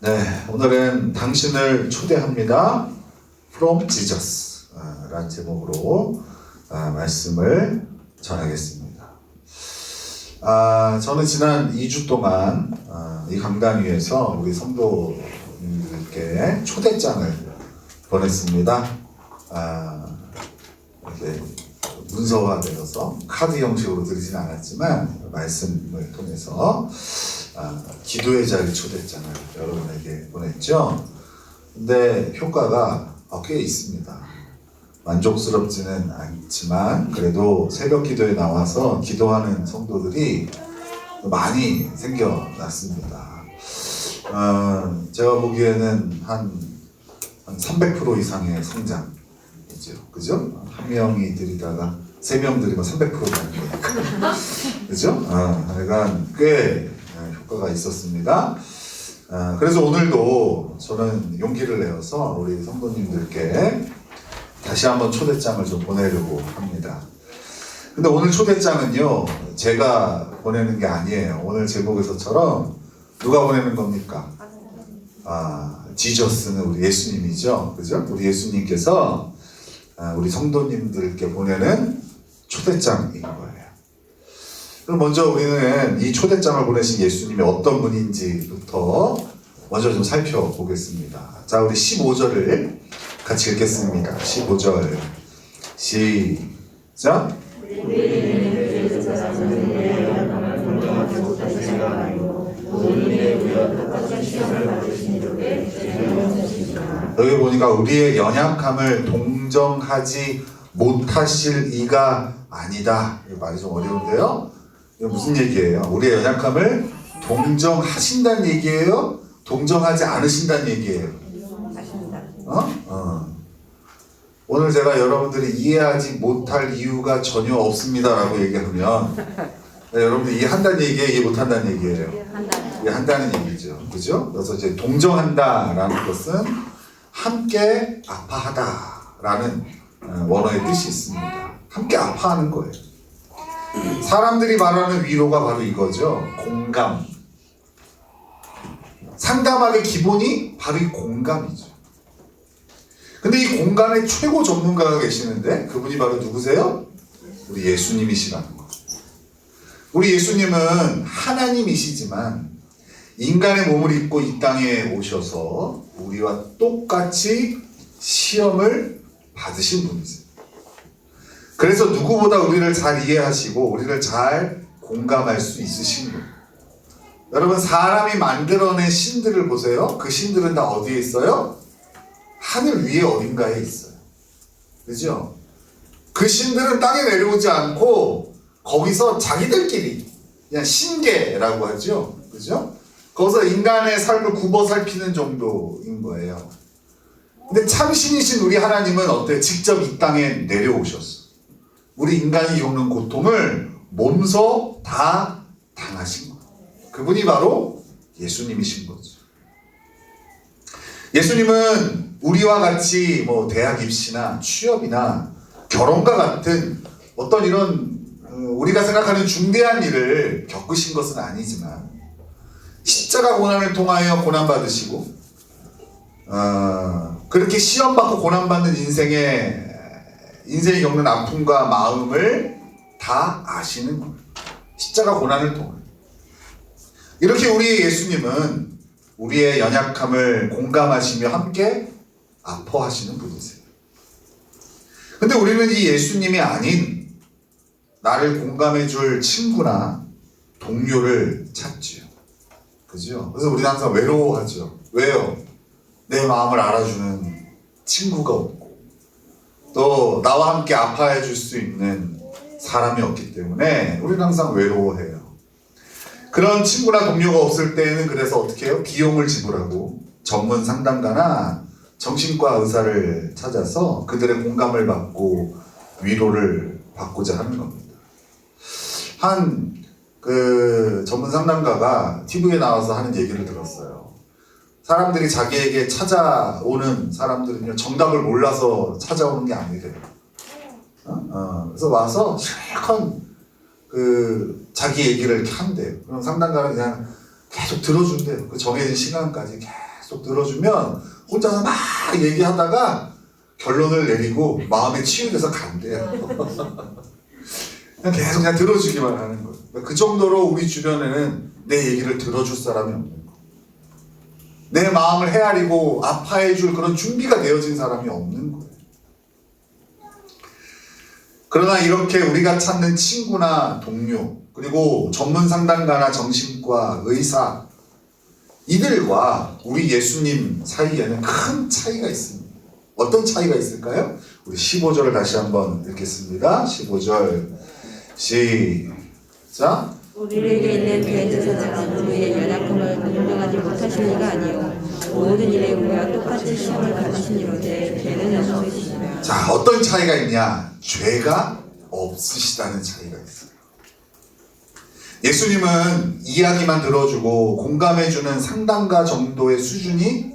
네, 오늘은 당신을 초대합니다. From Jesus 라는 제목으로 말씀을 전하겠습니다. 저는 지난 2주 동안 이 강단 위에서 우리 성도님들께 초대장을 보냈습니다. 이렇게 문서화되어서 카드 형식으로 드리진 않았지만 말씀을 통해서 기도의 자리 초대장을 여러분에게 보냈죠. 근데 효과가 꽤 있습니다. 만족스럽지는 않지만 그래도 새벽 기도에 나와서 기도하는 성도들이 많이 생겨났습니다. 제가 보기에는 한 300% 이상의 성장이죠. 그죠? 한 명이 드리다가 3명 드리면 300%가 아니니까. 그죠? 그러니까 꽤 효과가 있었습니다. 그래서 오늘도 저는 용기를 내어서 우리 성도님들께 다시 한번 초대장을 좀 보내려고 합니다. 근데 오늘 초대장은요, 제가 보내는 게 아니에요. 오늘 제목에서처럼 누가 보내는 겁니까? 지저스는 우리 예수님이죠. 그죠? 우리 예수님께서 우리 성도님들께 보내는 초대장인 거예요. 그럼 먼저 우리는 이 초대장을 보내신 예수님이 어떤 분인지부터 먼저 좀 살펴보겠습니다. 자, 우리 15절을 같이 읽겠습니다. 15절 시작. 여기 보니까 우리의 연약함을 동정하지 못하실 이가 아니다. 이 말이 좀 어려운데요. 이게 무슨 얘기예요? 우리의 연약함을 동정하신다는 얘기예요? 동정하지 않으신다는 얘기예요? 오늘 제가 여러분들이 이해하지 못할 이유가 전혀 없습니다라고 얘기하면 여러분들 이해한다는 얘기예요? 이해 못한다는 얘기예요? 이해한다는 얘기죠. 그죠? 그래서 이제 동정한다라는 것은 함께 아파하다라는 원어의 뜻이 있습니다. 함께 아파하는 거예요. 사람들이 말하는 위로가 바로 이거죠. 공감. 상담학의 기본이 바로 이 공감이죠. 근데 이 공감의 최고 전문가가 계시는데 그분이 바로 누구세요? 우리 예수님이시라는 거예요. 우리 예수님은 하나님이시지만 인간의 몸을 입고 이 땅에 오셔서 우리와 똑같이 시험을 받으신 분이세요. 그래서 누구보다 우리를 잘 이해하시고 우리를 잘 공감할 수 있으신 거예요. 여러분, 사람이 만들어낸 신들을 보세요. 그 신들은 다 어디에 있어요? 하늘 위에 어딘가에 있어요. 그죠? 그 신들은 땅에 내려오지 않고 거기서 자기들끼리 그냥 신계라고 하죠. 그죠? 거기서 인간의 삶을 굽어 살피는 정도인 거예요. 근데 참신이신 우리 하나님은 어때요? 직접 이 땅에 내려오셨어. 우리 인간이 겪는 고통을 몸소 다 당하신 거예요. 그분이 바로 예수님이신 거죠. 예수님은 우리와 같이 대학 입시나 취업이나 결혼과 같은 어떤 이런 우리가 생각하는 중대한 일을 겪으신 것은 아니지만 십자가 고난을 통하여 고난받으시고 그렇게 시험받고 고난받는 인생이 겪는 아픔과 마음을 다 아시는 거예요. 십자가 고난을 통해. 이렇게 우리 예수님은 우리의 연약함을 공감하시며 함께 아파하시는 분이세요. 근데 우리는 이 예수님이 아닌 나를 공감해줄 친구나 동료를 찾지요. 그죠? 그래서 우리는 항상 외로워하죠. 왜요? 내 마음을 알아주는 친구가 없고 또 나와 함께 아파해 줄 수 있는 사람이 없기 때문에 우리는 항상 외로워해요. 그런 친구나 동료가 없을 때는 그래서 어떻게 해요? 비용을 지불하고 전문 상담가나 정신과 의사를 찾아서 그들의 공감을 받고 위로를 받고자 하는 겁니다. 한 전문 상담가가 TV에 나와서 하는 얘기를 들었어요. 사람들이 자기에게 찾아오는 사람들은요, 정답을 몰라서 찾아오는 게 아니래요. 그래서 와서 실컷 자기 얘기를 이렇게 한대요. 그럼 상담가는 그냥 계속 들어준대요. 그 정해진 시간까지 계속 들어주면 혼자서 막 얘기하다가 결론을 내리고 마음에 치유돼서 간대요. 그냥 들어주기만 하는 거예요. 그 정도로 우리 주변에는 내 얘기를 들어줄 사람이 없는 거예요. 내 마음을 헤아리고 아파해줄 그런 준비가 되어진 사람이 없는 거예요. 그러나 이렇게 우리가 찾는 친구나 동료, 그리고 전문 상담가나 정신과 의사, 이들과 우리 예수님 사이에는 큰 차이가 있습니다. 어떤 차이가 있을까요? 우리 15절을 다시 한번 읽겠습니다. 15절 시작. 우리에게 있는 대제사장은 우리의 연약함을 인정하지 못하실 리가 아니요 모든 일에 우리와 똑같이 시험을 받으시니로되 죄는 없으시니라. 자, 어떤 차이가 있냐? 죄가 없으시다는 차이가 있어요. 예수님은 이야기만 들어주고 공감해주는 상담가 정도의 수준이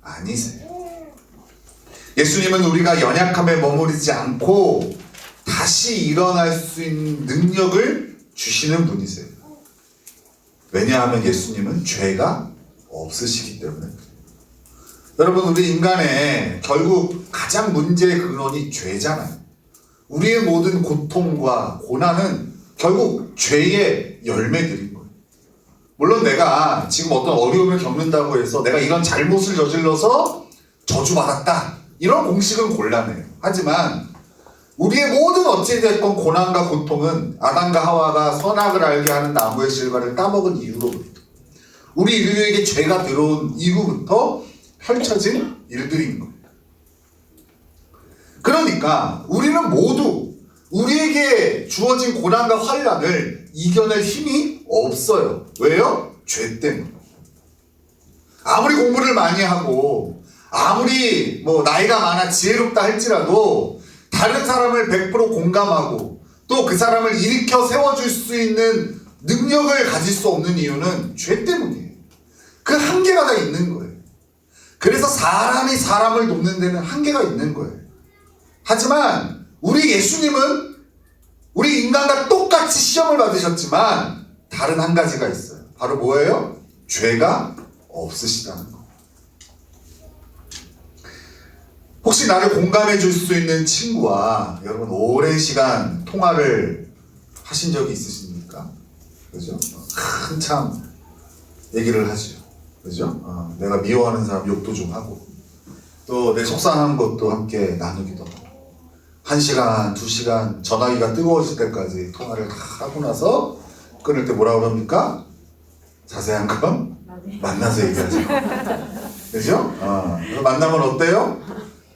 아니세요. 예수님은 우리가 연약함에 머무르지 않고 다시 일어날 수 있는 능력을 주시는 분이세요. 왜냐하면 예수님은 죄가 없으시기 때문에. 여러분, 우리 인간의 결국 가장 문제의 근원이 죄잖아요. 우리의 모든 고통과 고난은 결국 죄의 열매들인 거예요. 물론 내가 지금 어떤 어려움을 겪는다고 해서 내가 이런 잘못을 저질러서 저주받았다, 이런 공식은 곤란해요. 하지만 우리의 모든 어찌됐건 고난과 고통은 아담과 하와가 선악을 알게 하는 나무의 실과를 따먹은 이후로부터, 우리 인류에게 죄가 들어온 이후부터 펼쳐진 일들인 거예요. 그러니까 우리는 모두 우리에게 주어진 고난과 환난을 이겨낼 힘이 없어요. 왜요? 죄 때문에. 아무리 공부를 많이 하고 아무리 나이가 많아 지혜롭다 할지라도 다른 사람을 100% 공감하고 또 그 사람을 일으켜 세워줄 수 있는 능력을 가질 수 없는 이유는 죄 때문이에요. 그 한계가 다 있는 거예요. 그래서 사람이 사람을 돕는 데는 한계가 있는 거예요. 하지만 우리 예수님은 우리 인간과 똑같이 시험을 받으셨지만 다른 한 가지가 있어요. 바로 뭐예요? 죄가 없으시다는 거. 혹시 나를 공감해 줄 수 있는 친구와 여러분 오랜 시간 통화를 하신 적이 있으십니까? 그죠? 한참 얘기를 하죠. 그죠? 내가 미워하는 사람 욕도 좀 하고 또 내 속상한 것도 함께 나누기도 하고 1시간, 2시간 전화기가 뜨거워질 때까지 통화를 다 하고 나서 끊을 때 뭐라 그럽니까? 자세한 건 만나서 얘기하죠. 그죠? 만나면 어때요?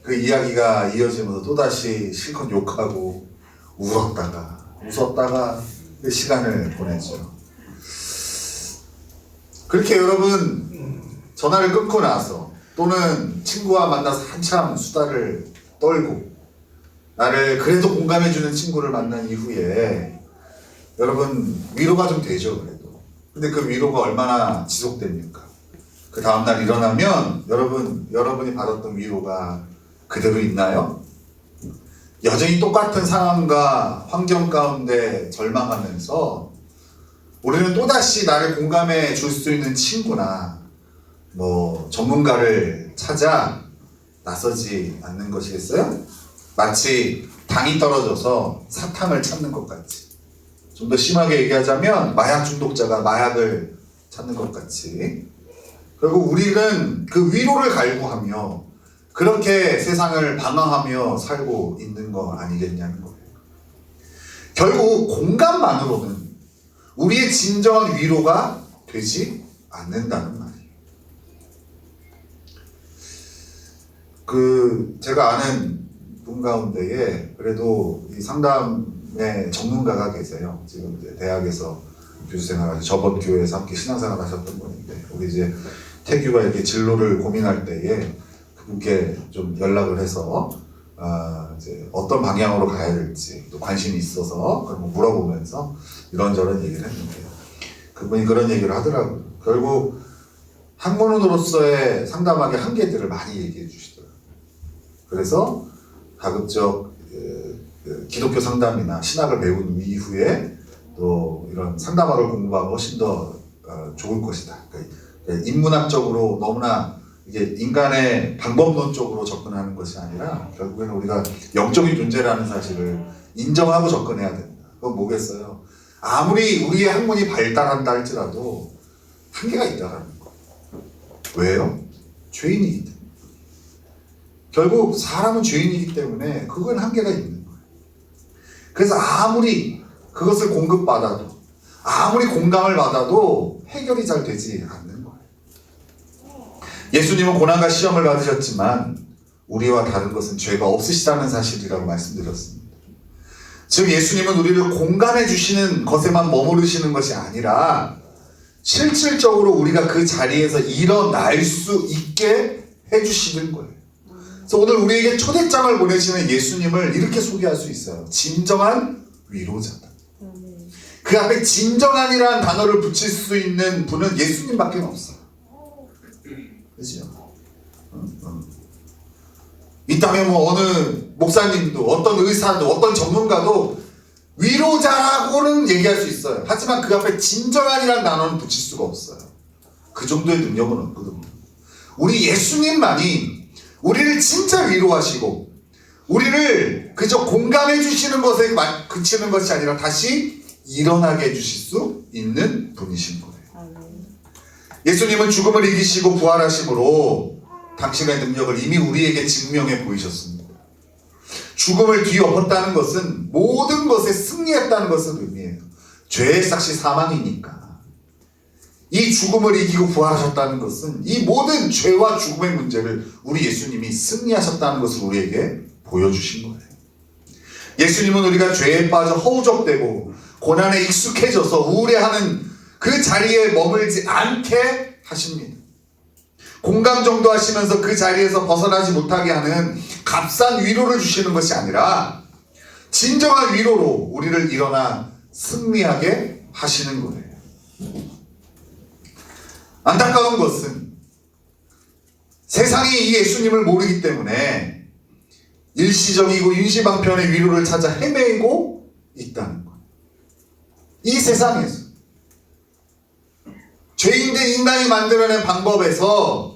그 이야기가 이어지면서 또다시 실컷 욕하고 웃었다가 그 시간을 보내죠. 그렇게 여러분 전화를 끊고 나서 또는 친구와 만나서 한참 수다를 떨고 나를 그래도 공감해주는 친구를 만난 이후에 여러분 위로가 좀 되죠. 그래도. 근데 그 위로가 얼마나 지속됩니까? 그 다음날 일어나면 여러분이 받았던 위로가 그대로 있나요? 여전히 똑같은 상황과 환경 가운데 절망하면서 우리는 또다시 나를 공감해 줄 수 있는 친구나 전문가를 찾아 나서지 않는 것이겠어요? 마치 당이 떨어져서 사탕을 찾는 것 같이, 좀 더 심하게 얘기하자면 마약 중독자가 마약을 찾는 것 같이, 결국 우리는 그 위로를 갈구하며 그렇게 세상을 방황하며 살고 있는 거 아니겠냐는 거예요. 결국 공감만으로는 우리의 진정한 위로가 되지 않는다는 말이에요. 제가 아는 분 가운데에 그래도 이 상담의 전문가가 계세요. 지금 이제 대학에서 교수 생활하셔서 저번 교회에서 함께 신앙생활 하셨던 분인데, 우리 이제 태규가 이렇게 진로를 고민할 때에 그분께 좀 연락을 해서 이제 어떤 방향으로 가야 될지 또 관심이 있어서 그런 거 물어보면서 이런저런 얘기를 했는데요. 그분이 그런 얘기를 하더라고요. 결국 학문으로서의 상담학의 한계들을 많이 얘기해 주시더라고요. 그래서 가급적 기독교 상담이나 신학을 배운 이후에 또 이런 상담학을 공부하면 훨씬 더 좋을 것이다. 그러니까 인문학적으로 너무나 이게 인간의 방법론적으로 접근하는 것이 아니라 결국에는 우리가 영적인 존재라는 사실을 인정하고 접근해야 된다. 그건 뭐겠어요? 아무리 우리의 학문이 발달한다 할지라도 한계가 있다라는 거. 왜요? 죄인이기 때문에. 결국 사람은 죄인이기 때문에 그건 한계가 있는 거예요. 그래서 아무리 그것을 공급받아도 아무리 공감을 받아도 해결이 잘 되지 않는 거예요. 예수님은 고난과 시험을 받으셨지만 우리와 다른 것은 죄가 없으시다는 사실이라고 말씀드렸습니다. 즉 예수님은 우리를 공감해 주시는 것에만 머무르시는 것이 아니라 실질적으로 우리가 그 자리에서 일어날 수 있게 해주시는 거예요. 그래서 오늘 우리에게 초대장을 보내시는 예수님을 이렇게 소개할 수 있어요. 진정한 위로자다. 그 앞에 진정한이라는 단어를 붙일 수 있는 분은 예수님밖에 없어요. 그렇죠? 있다면 뭐 어느 목사님도 어떤 의사도 어떤 전문가도 위로자라고는 얘기할 수 있어요. 하지만 그 앞에 진정한이라는 단어는 붙일 수가 없어요. 그 정도의 능력은 없거든요. 우리 예수님만이 우리를 진짜 위로하시고 우리를 그저 공감해 주시는 것에 그치는 것이 아니라 다시 일어나게 해주실 수 있는 분이신 거예요. 예수님은 죽음을 이기시고 부활하심으로 당신의 능력을 이미 우리에게 증명해 보이셨습니다. 죽음을 뒤엎었다는 것은 모든 것에 승리했다는 것을 의미해요. 죄의 삭시 사망이니까. 이 죽음을 이기고 부활하셨다는 것은 이 모든 죄와 죽음의 문제를 우리 예수님이 승리하셨다는 것을 우리에게 보여주신 거예요. 예수님은 우리가 죄에 빠져 허우적대고 고난에 익숙해져서 우울해하는 그 자리에 머물지 않게 하십니다. 공감 정도 하시면서 그 자리에서 벗어나지 못하게 하는 값싼 위로를 주시는 것이 아니라 진정한 위로로 우리를 일어나 승리하게 하시는 거예요. 안타까운 것은 세상이 이 예수님을 모르기 때문에 일시적이고 임시방편의 위로를 찾아 헤매고 있다는 거예요. 이 세상에서 죄인된 인간이 만들어낸 방법에서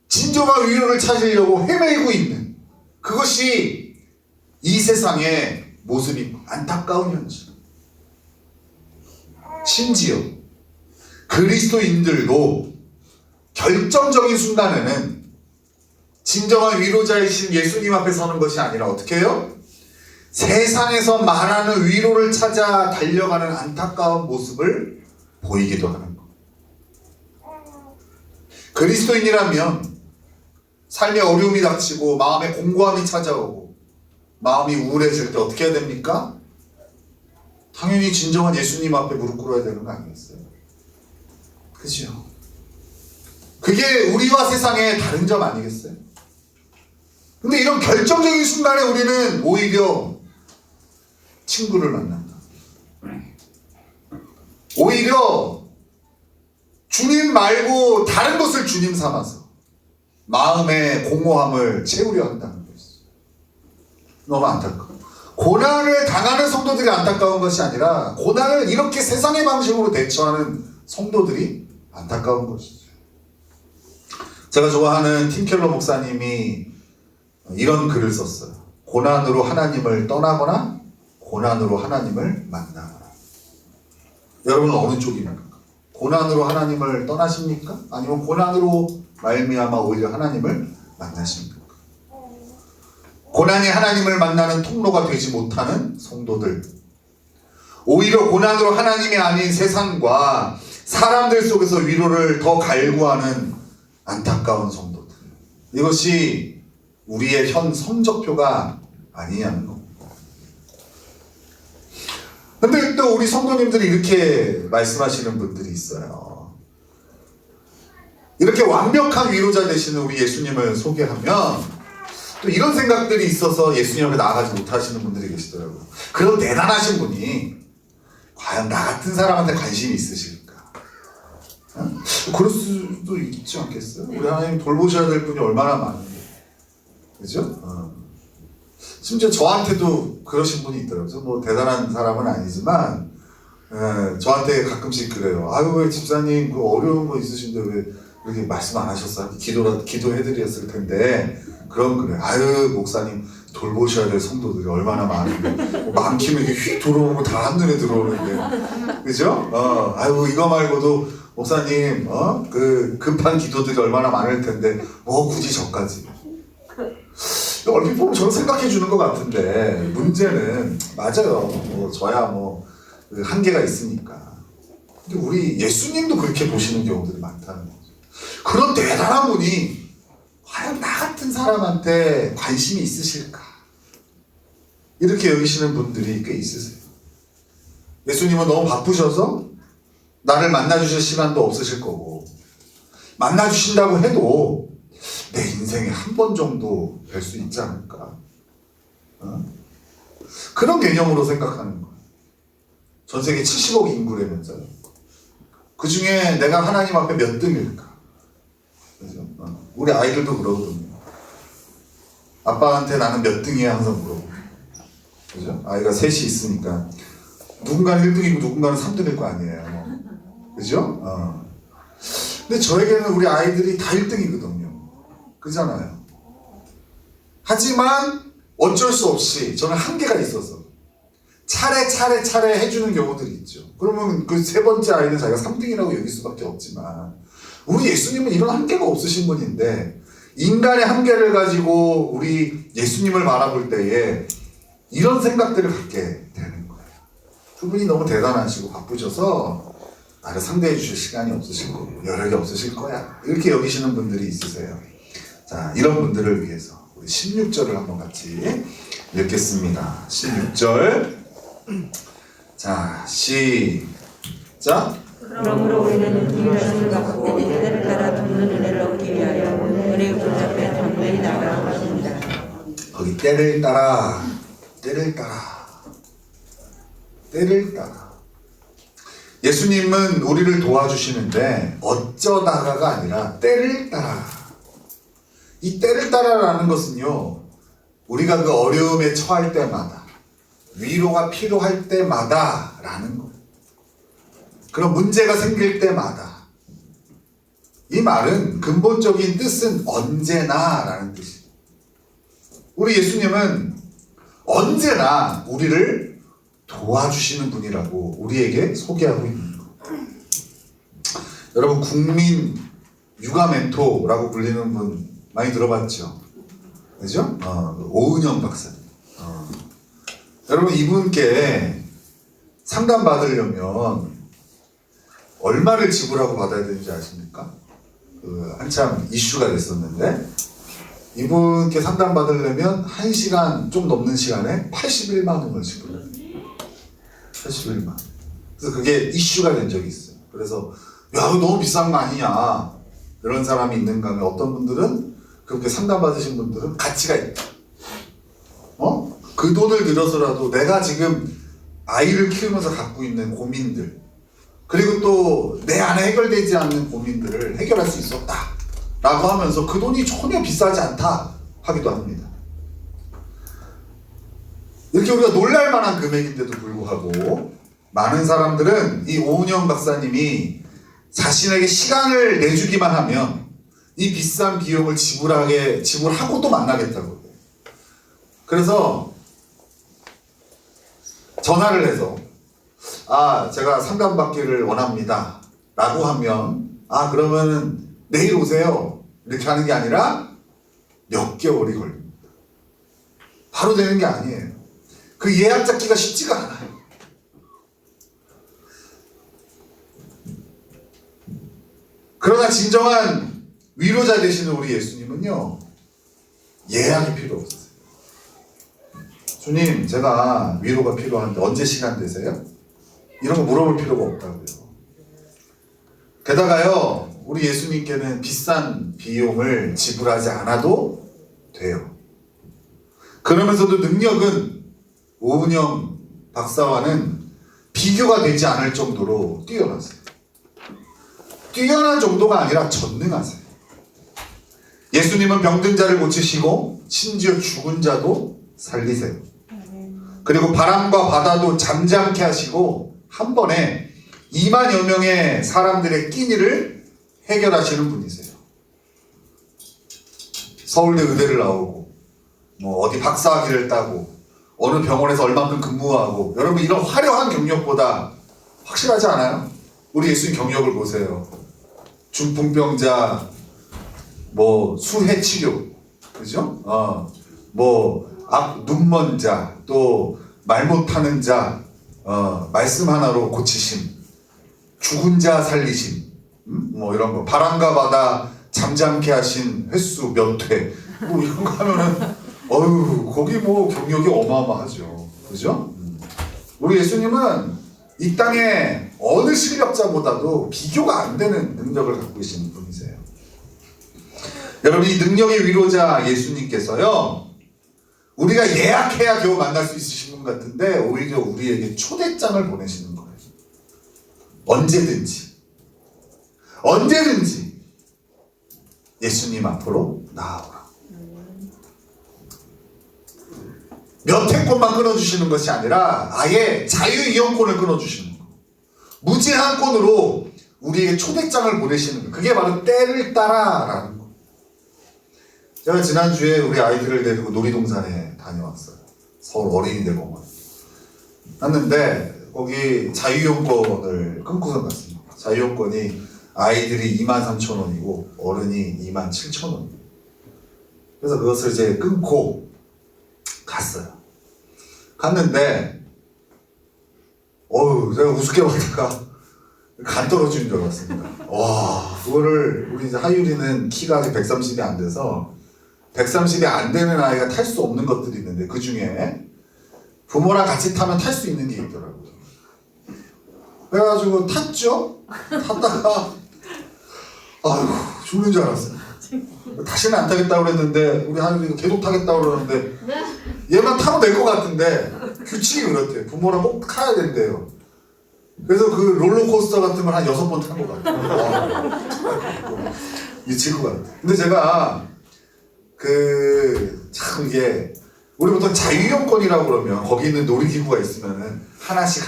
진정한 위로를 찾으려고 헤매고 있는 그것이 이 세상의 모습이 안타까운 현실. 심지어 그리스도인들도 결정적인 순간에는 진정한 위로자이신 예수님 앞에 서는 것이 아니라 어떻게 해요? 세상에서 말하는 위로를 찾아 달려가는 안타까운 모습을 보이기도 하는 것. 그리스도인이라면 삶에 어려움이 닥치고 마음에 공고함이 찾아오고 마음이 우울해질 때 어떻게 해야 됩니까? 당연히 진정한 예수님 앞에 무릎 꿇어야 되는 거 아니겠어요? 그죠? 그게 우리와 세상의 다른 점 아니겠어요? 근데 이런 결정적인 순간에 우리는 오히려 친구를 만난다. 오히려 주님 말고 다른 것을 주님 삼아서 마음의 공허함을 채우려 한다는 것이죠. 너무 안타까워. 고난을 당하는 성도들이 안타까운 것이 아니라 고난을 이렇게 세상의 방식으로 대처하는 성도들이 안타까운 것이죠. 제가 좋아하는 팀 켈러 목사님이 이런 글을 썼어요. 고난으로 하나님을 떠나거나 고난으로 하나님을 만나거나. 여러분은 어느 쪽입니까? 고난으로 하나님을 떠나십니까? 아니면 고난으로 말미암아 오히려 하나님을 만나십니까? 고난이 하나님을 만나는 통로가 되지 못하는 성도들, 오히려 고난으로 하나님이 아닌 세상과 사람들 속에서 위로를 더 갈구하는 안타까운 성도들, 이것이 우리의 현 성적표가 아니냐는 겁니다. 근데 또 우리 성도님들이 이렇게 말씀하시는 분들이 있어요. 이렇게 완벽한 위로자 되시는 우리 예수님을 소개하면 또 이런 생각들이 있어서 예수님 앞에 나아가지 못하시는 분들이 계시더라고요. 그런 대단하신 분이 과연 나 같은 사람한테 관심이 있으실까? 그럴 수도 있지 않겠어요? 우리 하나님 돌보셔야 될 분이 얼마나 많은데, 그죠? 심지어 저한테도 그러신 분이 있더라고요. 뭐 대단한 사람은 아니지만 저한테 가끔씩 그래요. 아유 왜 집사님 그 어려운 거 있으신데 왜 그렇게 말씀 안 하셨어요? 기도해드렸을 텐데. 그럼 그래. 아유, 목사님 돌보셔야 될 성도들이 얼마나 많은데. 많기는 이렇게 휙 들어오고 다 한눈에 들어오는데. 그죠? 아유, 이거 말고도 목사님, 그 급한 기도들이 얼마나 많을 텐데, 뭐 굳이 저까지. 얼핏 보면 저는 생각해 주는 것 같은데, 문제는, 맞아요. 뭐, 저야 뭐, 그 한계가 있으니까. 근데 우리 예수님도 그렇게 보시는 경우들이 많다는 거죠. 그런 대단한 분이 과연 나 같은 사람한테 관심이 있으실까? 이렇게 여기시는 분들이 꽤 있으세요. 예수님은 너무 바쁘셔서 나를 만나주실 시간도 없으실 거고, 만나주신다고 해도 내 인생에 한 번 정도 뵐 수 있지 않을까? 그런 개념으로 생각하는 거예요. 전 세계 70억 인구라면서요. 그 중에 내가 하나님 앞에 몇 등일까? 그죠? 우리 아이들도 그러거든요. 아빠한테 나는 몇 등이야 항상 물어보고. 그죠? 아이가 셋이 있으니까 누군가는 1등이고 누군가는 3등일 거 아니에요. 그죠? 근데 저에게는 우리 아이들이 다 1등이거든요. 그잖아요. 하지만 어쩔 수 없이 저는 한계가 있어서 차례 해주는 경우들이 있죠. 그러면 그 세 번째 아이는 자기가 3등이라고 여길 수밖에 없지만, 우리 예수님은 이런 한계가 없으신 분인데, 인간의 한계를 가지고 우리 예수님을 바라볼 때에 이런 생각들을 갖게 되는 거예요. 그분이 너무 대단하시고 바쁘셔서 나를 상대해 주실 시간이 없으실 거고 여력이 없으실 거야, 이렇게 여기시는 분들이 있으세요. 자, 이런 분들을 위해서 우리 16절을 한번 같이 읽겠습니다. 16절. 자, 시작. 그러므로 우리는 유일하심을 받고 때를 따라 돕는 은혜를 얻기 위하여 은혜의 붙잡에 당연히 나가는 것입니다. 거기 때를 따라. 예수님은 우리를 도와주시는데 어쩌다가가 아니라 때를 따라. 이 때를 따라라는 것은요, 우리가 그 어려움에 처할 때마다, 위로가 필요할 때마다 라는 거예요. 그런 문제가 생길 때마다. 이 말은 근본적인 뜻은 언제나 라는 뜻이에요. 우리 예수님은 언제나 우리를 도와주시는 분이라고 우리에게 소개하고 있는 거예요. 여러분, 국민 육아 멘토라고 불리는 분 많이 들어봤죠? 그죠? 오은영 박사님. 여러분, 이분께 상담 받으려면 얼마를 지불하고 받아야 되는지 아십니까? 한참 이슈가 됐었는데, 이분께 상담 받으려면 1시간 좀 넘는 시간에 81만 원을 지불해요. 81만 원. 그래서 그게 이슈가 된 적이 있어요. 그래서 야, 이거 너무 비싼 거 아니냐, 이런 사람이 있는가 하면, 어떤 분들은, 그렇게 상담 받으신 분들은 가치가 있다. 그 돈을 들여서라도 내가 지금 아이를 키우면서 갖고 있는 고민들, 그리고 또 내 안에 해결되지 않는 고민들을 해결할 수 있었다 라고 하면서 그 돈이 전혀 비싸지 않다 하기도 합니다. 이렇게 우리가 놀랄 만한 금액인데도 불구하고 많은 사람들은 이 오은영 박사님이 자신에게 시간을 내주기만 하면 이 비싼 비용을 지불하고 또 만나겠다고 해요. 그래서 전화를 해서 제가 상담받기를 원합니다 라고 하면, 그러면은 내일 오세요 이렇게 하는 게 아니라 몇 개월이 걸립니다. 바로 되는 게 아니에요. 그 예약 잡기가 쉽지가 않아요. 그러나 진정한 위로자 되시는 우리 예수님은요, 예약이 필요 없어요. 주님, 제가 위로가 필요한데 언제 시간 되세요? 이런 거 물어볼 필요가 없다고요. 게다가요, 우리 예수님께는 비싼 비용을 지불하지 않아도 돼요. 그러면서도 능력은 오은영 박사와는 비교가 되지 않을 정도로 뛰어나세요. 뛰어난 정도가 아니라 전능하세요. 예수님은 병든 자를 고치시고 심지어 죽은 자도 살리세요. 그리고 바람과 바다도 잠잠케 하시고 한 번에 2만여 명의 사람들의 끼니를 해결하시는 분이세요. 서울대 의대를 나오고 뭐 어디 박사학위를 따고 어느 병원에서 얼만큼 근무하고, 여러분 이런 화려한 경력보다 확실하지 않아요? 우리 예수님 경력을 보세요. 중풍병자, 뭐 수해 치료, 그죠? 눈먼 자, 또 말 못하는 자, 말씀 하나로 고치심, 죽은 자 살리심, 뭐 이런 거, 바람과 바다 잠잠케 하신 횟수 몇 회, 뭐 이런 거 하면은 거기 뭐 경력이 어마어마하죠, 그죠? 우리 예수님은 이 땅에 어느 실력자보다도 비교가 안 되는 능력을 갖고 계신 분이세요. 여러분, 이 능력의 위로자 예수님께서요, 우리가 예약해야 겨우 만날 수 있으신 분 같은데 오히려 우리에게 초대장을 보내시는 거예요. 언제든지 예수님 앞으로 나아오라. 몇 회권만 끊어주시는 것이 아니라 아예 자유이용권을 끊어주시는 거예요. 무제한권으로 우리에게 초대장을 보내시는 거예요. 그게 바로 때를 따라라는 거예요. 제가 지난주에 우리 아이들을 데리고 놀이동산에 다녀왔어요. 서울 어린이대공원 갔는데 거기 자유이용권을 끊고서 갔습니다. 자유이용권이 아이들이 23,000원이고 어른이 27,000원. 그래서 그것을 이제 끊고 갔어요. 갔는데 제가 우습게 보다가 간 떨어지는 줄 알았습니다. 와, 그거를 우리 이제 하율이는 키가 아직 130이 안 돼서 130이 안 되는 아이가 탈 수 없는 것들이 있는데 그 중에 부모랑 같이 타면 탈 수 있는 게 있더라고요. 그래가지고 탔죠? 탔다가 죽는 줄 알았어요. 다시는 안 타겠다고 그랬는데 우리 하율이가 계속 타겠다고 그러는데 얘만 타면 될 것 같은데 규칙이 그렇대요. 부모랑 꼭 타야 된대요. 그래서 그 롤러코스터 같은 걸 한 6번 탄 것 같아요. 미칠 것 같아요. 근데 제가 참 이게 우리 보통 자유이용권이라고 그러면 거기 있는 놀이기구가 있으면은 하나씩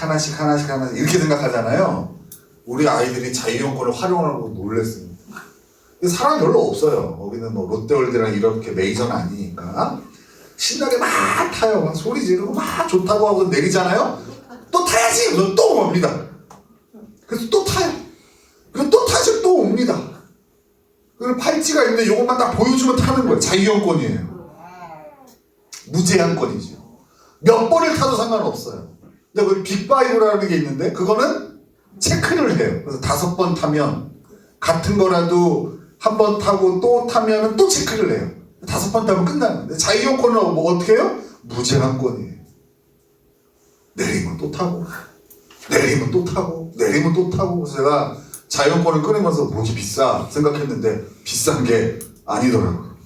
이렇게 생각하잖아요. 우리 아이들이 자유이용권을 활용하고 놀랬습니다. 사람이 별로 없어요. 거기는 뭐 롯데월드랑 이렇게 메이저는 아니니까 신나게 막 타요. 막 소리 지르고 막 좋다고 하고 내리잖아요. 또 타야지. 그래서 또 옵니다. 그래서 또 타요. 그래서 또 타지 또 옵니다. 그리고 팔찌가 있는데 이것만 딱 보여주면 타는 거예요. 자유이용권이에요. 무제한권이죠. 몇 번을 타도 상관없어요. 근데 거기 빅5라는 게 있는데 그거는 체크를 해요. 그래서 5번 타면 같은 거라도 한 번 타고 또 타면 또 체크를 해요. 5번 타면 끝나는데 자유이용권은 뭐 어떻게 해요? 무제한권이에요. 내리면 또 타고 내리면 또 타고 내리면 또 타고. 그래서 제가 자유이용권을 끊으면서 뭐지 비싸 생각했는데 비싼 게 아니더라고요.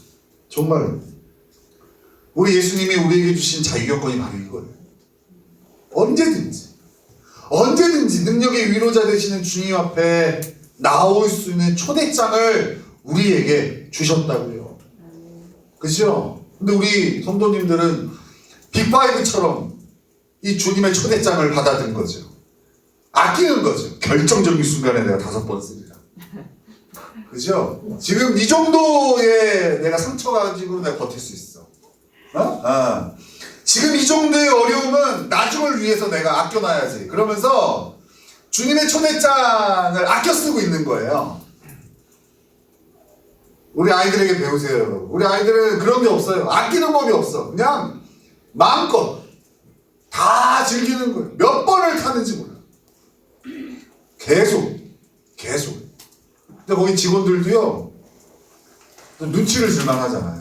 정말 우리 예수님이 우리에게 주신 자유이용권이 바로 이거예요. 언제든지 능력의 위로자 되시는 주님 앞에 나올 수 있는 초대장을 우리에게 주셨다고요. 그죠? 근데 우리 성도님들은 빅5처럼 이 주님의 초대장을 받아든 거죠. 아끼는 거죠. 결정적인 순간에 내가 5번 쓰리라. 그죠? 지금 이 정도의 내가 상처 가지고 내가 버틸 수 있어. 지금 이 정도의 어려움은 나중을 위해서 내가 아껴놔야지. 그러면서 주님의 초대장을 아껴 쓰고 있는 거예요. 우리 아이들에게 배우세요, 여러분. 우리 아이들은 그런 게 없어요. 아끼는 법이 없어. 그냥 마음껏 다 즐기는 거예요. 몇 번을 타는지 몰라. 계속. 근데 거기 직원들도요, 눈치를 줄만 하잖아요.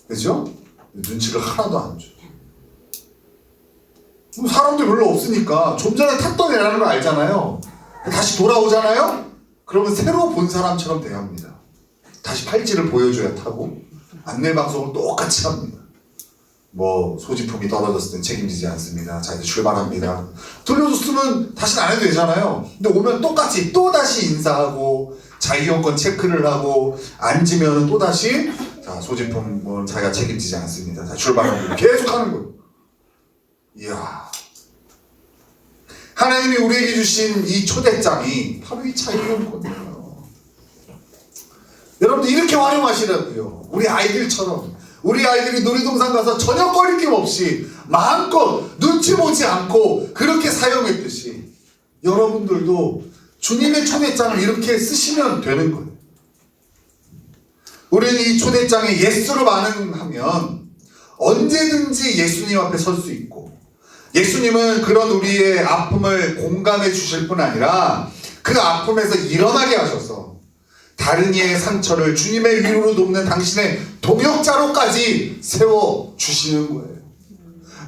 그죠? 눈치를 하나도 안 줘. 사람들 별로 없으니까 좀 전에 탔던 애라는 걸 알잖아요. 다시 돌아오잖아요? 그러면 새로 본 사람처럼 대합니다. 다시 팔찌를 보여줘야 타고 안내방송을 똑같이 합니다. 뭐 소지품이 떨어졌을 땐 책임지지 않습니다. 자, 이제 출발합니다. 돌려줬으면 다시는 안 해도 되잖아요. 근데 오면 똑같이 또다시 인사하고 자유이용권 체크를 하고 앉으면 또다시 자, 소지품은 자기가 책임지지 않습니다. 자, 출발합니다. 계속 하는 거예요. 이야, 하나님이 우리에게 주신 이 초대장이 바로 이 자유이용권이에요. 여러분들 이렇게 활용하시라고요. 우리 아이들처럼. 우리 아이들이 놀이동산 가서 전혀 꺼리낌 없이 마음껏 눈치 보지 않고 그렇게 사용했듯이 여러분들도 주님의 초대장을 이렇게 쓰시면 되는 거예요. 우리는 이 초대장에 예수로 반응하면 언제든지 예수님 앞에 설 수 있고, 예수님은 그런 우리의 아픔을 공감해 주실 뿐 아니라 그 아픔에서 일어나게 하셔서 다른 이의 상처를 주님의 위로로 돕는 당신의 동역자로까지 세워주시는 거예요.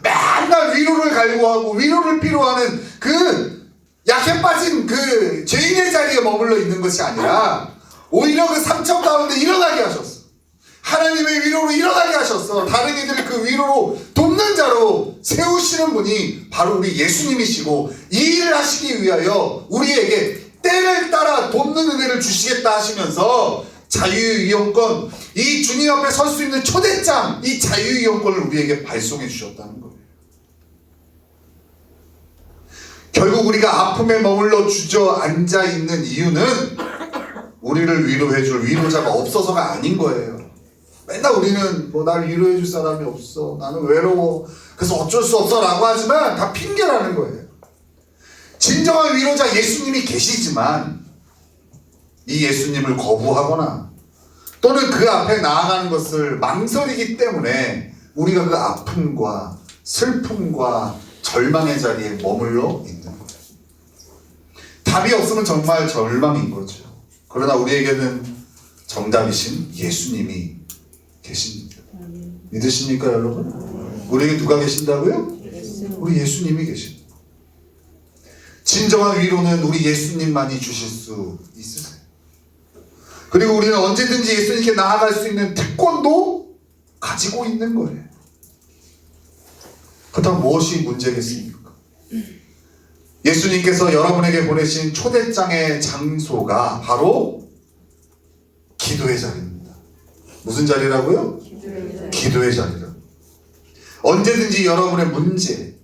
맨날 위로를 갈구하고 위로를 필요하는 그 약해 빠진 그 죄인의 자리에 머물러 있는 것이 아니라 오히려 그 상처 가운데 일어나게 하셨어. 하나님의 위로로 일어나게 하셨어. 다른 이들을 그 위로로 돕는 자로 세우시는 분이 바로 우리 예수님이시고, 이 일을 하시기 위하여 우리에게 때를 따라 돕는 은혜를 주시겠다 하시면서 자유이용권, 이 주님 앞에 설 수 있는 초대장, 이 자유이용권을 우리에게 발송해 주셨다는 거예요. 결국 우리가 아픔에 머물러 주저앉아 있는 이유는 우리를 위로해 줄 위로자가 없어서가 아닌 거예요. 맨날 우리는 뭐 날 위로해 줄 사람이 없어, 나는 외로워, 그래서 어쩔 수 없어 라고 하지만 다 핑계라는 거예요. 진정한 위로자 예수님이 계시지만 이 예수님을 거부하거나 또는 그 앞에 나아가는 것을 망설이기 때문에 우리가 그 아픔과 슬픔과 절망의 자리에 머물러 있는 거예요. 답이 없으면 정말 절망인 거죠. 그러나 우리에게는 정답이신 예수님이 계십니다. 믿으십니까 여러분? 우리에게 누가 계신다고요? 우리 예수님이 계십니다. 진정한 위로는 우리 예수님만이 주실 수 있으세요. 그리고 우리는 언제든지 예수님께 나아갈 수 있는 특권도 가지고 있는 거예요. 그렇다면 무엇이 문제겠습니까? 예수님께서 여러분에게 보내신 초대장의 장소가 바로 기도의 자리입니다. 무슨 자리라고요? 기도의 자리라. 언제든지 여러분의 문제,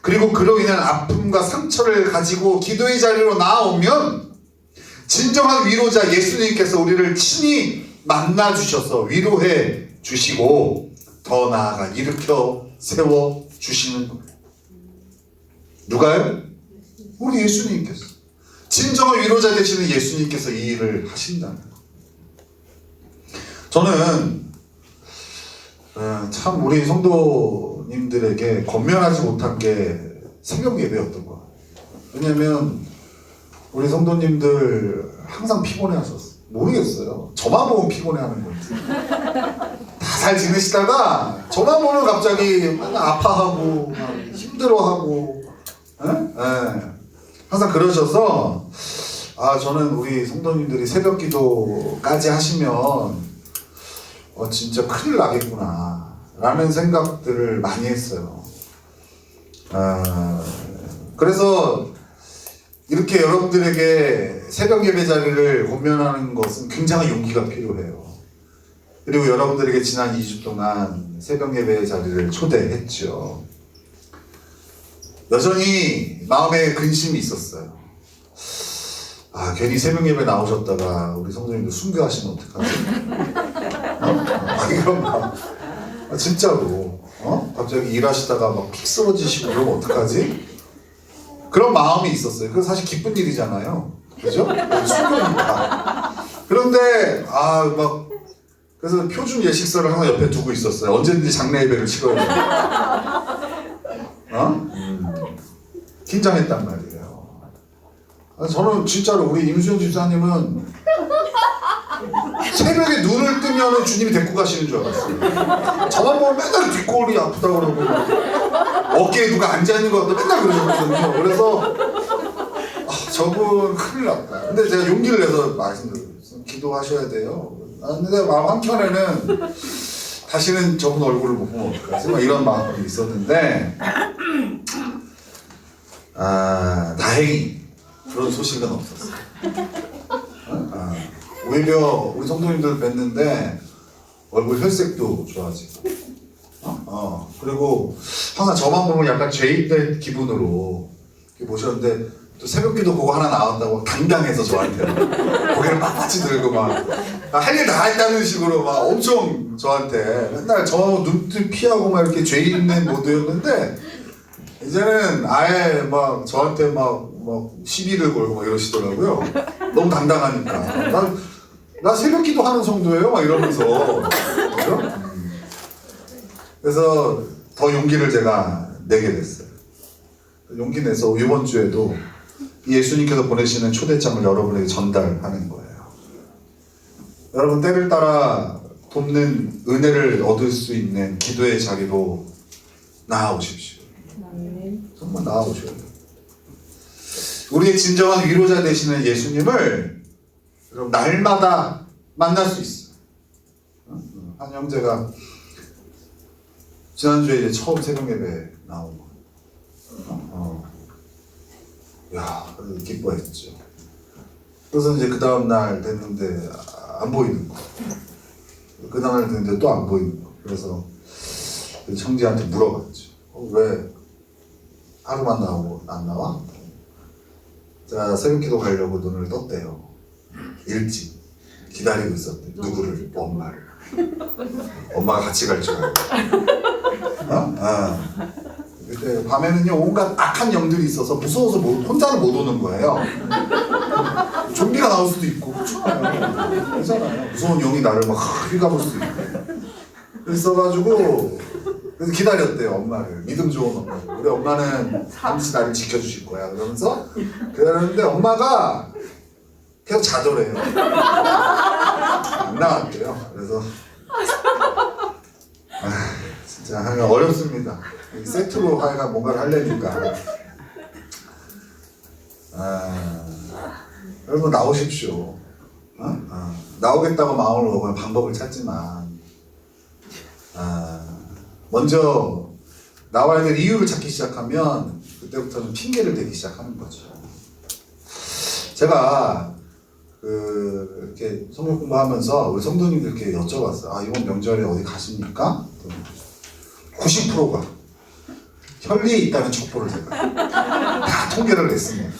그리고 그로 인한 아픔과 상처를 가지고 기도의 자리로 나아오면 진정한 위로자 예수님께서 우리를 친히 만나 주셔서 위로해 주시고 더 나아가 일으켜 세워 주시는 거예요. 누가요? 우리 예수님께서. 진정한 위로자 되시는 예수님께서 이 일을 하신다는 거예요. 저는 참 우리 성도님들에게 권면하지 못한 게 새벽 예배였던 것 같아요. 왜냐면 우리 성도님들 항상 피곤해하셨어요. 모르겠어요. 저만 보면 피곤해하는 건지. 다 잘 지내시다가 저만 보면 갑자기 맨날 아파하고 힘들어하고 항상 그러셔서 저는 우리 성도님들이 새벽 기도까지 하시면 진짜 큰일 나겠구나 라는 생각들을 많이 했어요. 그래서 이렇게 여러분들에게 새벽 예배 자리를 권면하는 것은 굉장히 용기가 필요해요. 그리고 여러분들에게 지난 2주 동안 새벽 예배 자리를 초대했죠. 여전히 마음에 근심이 있었어요. 괜히 새벽 예배 나오셨다가 우리 성도님들 순교하시면 어떡하지? 이런 마음. 진짜로. 갑자기 일하시다가 막 픽 쓰러지시고 그러면 어떡하지? 그런 마음이 있었어요. 그건 사실 기쁜 일이잖아요. 그죠? 순교니까. 그런데, 그래서 표준 예식서를 항상 옆에 두고 있었어요. 언제든지 장례 예배를 치러야 돼요. 긴장했단 말이에요. 저는 진짜로 우리 임수현 집사님은 새벽에 눈을 뜨면 주님이 데리고 가시는 줄 알았어요. 저만 보면 맨날 뒷골이 아프다고 그러고 어깨에 누가 앉아있는 것 같다 맨날 그러셨거든요. 그래서 저분 큰일 났다. 근데 제가 용기를 내서 말씀드려요. 기도하셔야 돼요. 근데 마음 한켠에는 다시는 저분 얼굴을 못 보면 어떡하지? 막 이런 마음이 있었는데 다행히 그런 소식은 없었어요. 오히려 우리 성도님들 뵀는데 얼굴 혈색도 좋아지고 그리고 항상 저만 보면 약간 죄인된 기분으로 이렇게 보셨는데 또 새벽기도 그거 하나 나왔다고 당당해서 저한테 고개를 빳빳이 들고 막 할 일 다 했다는 식으로 막 엄청 저한테 맨날 저 눈빛 피하고 막 이렇게 죄 있는 모드였는데 이제는 아예 막 저한테 막 시비를 걸고 막 이러시더라고요. 너무 당당하니까. 나 새벽 기도 하는 성도예요? 막 이러면서. 그죠? 그래서 더 용기를 제가 내게 됐어요. 용기 내서 이번 주에도 예수님께서 보내시는 초대장을 여러분에게 전달하는 거예요. 여러분 때를 따라 돕는 은혜를 얻을 수 있는 기도의 자리로 나아오십시오. 정말 나아오셔야 돼요. 우리의 진정한 위로자 되시는 예수님을 여러분 날마다 만날 수 있어요. 한 형제가 지난주에 이제 처음 새벽 예배 나온 거. 야, 기뻐했죠. 그래서 이제 그 다음날 됐는데 안 보이는 거. 그 다음날 됐는데 또 안 보이는 거. 그래서 형제한테 물어봤죠. 왜 하루만 나오고 안 나와? 자, 새벽기도 가려고 눈을 떴대요. 일찍 기다리고 있었대. 누구를? 엄마를. 엄마가 같이 갈 줄 알고. 그때 밤에는요 온갖 악한 영들이 있어서 무서워서 혼자는 못 오는 거예요. 좀비가 나올 수도 있고 그렇잖아요. 무서운 영이 나를 막 휘감을 수도 있고. 그래서 기다렸대요. 엄마를. 믿음 좋은 엄마를. 우리 엄마는 반드시 나를 지켜주실 거야. 그러면서 기다렸는데 엄마가 계속 자더래요. 안 나왔대요. 그래서 진짜 하여간 어렵습니다. 세트로 하여간 뭔가를 하려니까. 여러분 나오십시오. 나오겠다고 마음을 먹으면 방법을 찾지만 먼저 나와야 될 이유를 찾기 시작하면 그때부터는 핑계를 대기 시작하는 거죠. 제가 이렇게 성경 공부하면서 우리 성도님들 이렇게 여쭤봤어요. 이번 명절에 어디 가십니까? 90%가 혈리에 있다는 척보를 제가 다 통계를 냈습니다.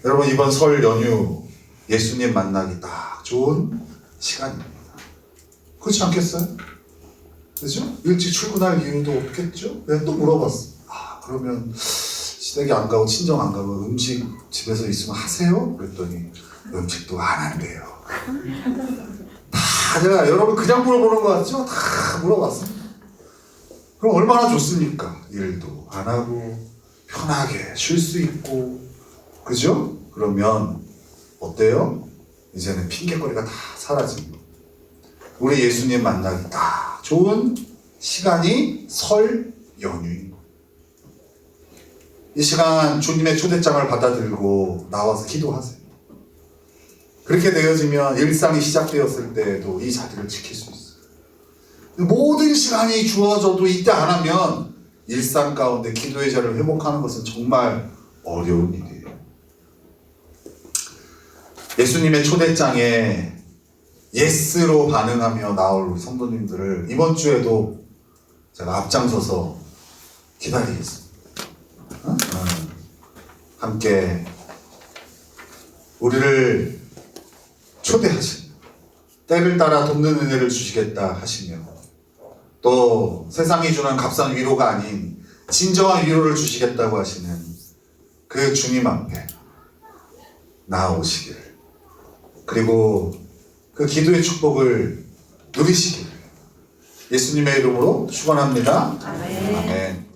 여러분 이번 설 연휴 예수님 만나기 딱 좋은 시간입니다. 그렇지 않겠어요? 그죠? 일찍 출근할 이유도 없겠죠? 내가 또 물어봤어. 그러면 시댁에 안 가고 친정 안 가고 음식 집에서 있으면 하세요? 그랬더니 음식도 안 한대요. 다 제가 여러분 그냥 물어보는 거 같죠? 다 물어봤습니다. 그럼 얼마나 좋습니까? 일도 안 하고 편하게 쉴 수 있고 그죠? 그러면 어때요? 이제는 핑계거리가 다 사라집니다. 우리 예수님 만나기 딱 좋은 시간이 설 연휴입니다. 이 시간 주님의 초대장을 받아들고 나와서 기도하세요. 그렇게 되어지면 일상이 시작되었을 때에도 이 자리를 지킬 수 있어요. 모든 시간이 주어져도 이때 안 하면 일상 가운데 기도의 자리를 회복하는 것은 정말 어려운 일이에요. 예수님의 초대장에 예스로 반응하며 나올 우리 성도님들을 이번 주에도 제가 앞장서서 기다리겠습니다. 함께 우리를 초대하신 때를 따라 돕는 은혜를 주시겠다 하시며 또 세상이 주는 값싼 위로가 아닌 진정한 위로를 주시겠다고 하시는 그 주님 앞에 나아오시길 그리고 그 기도의 축복을 누리시길 예수님의 이름으로 축원합니다. 아멘.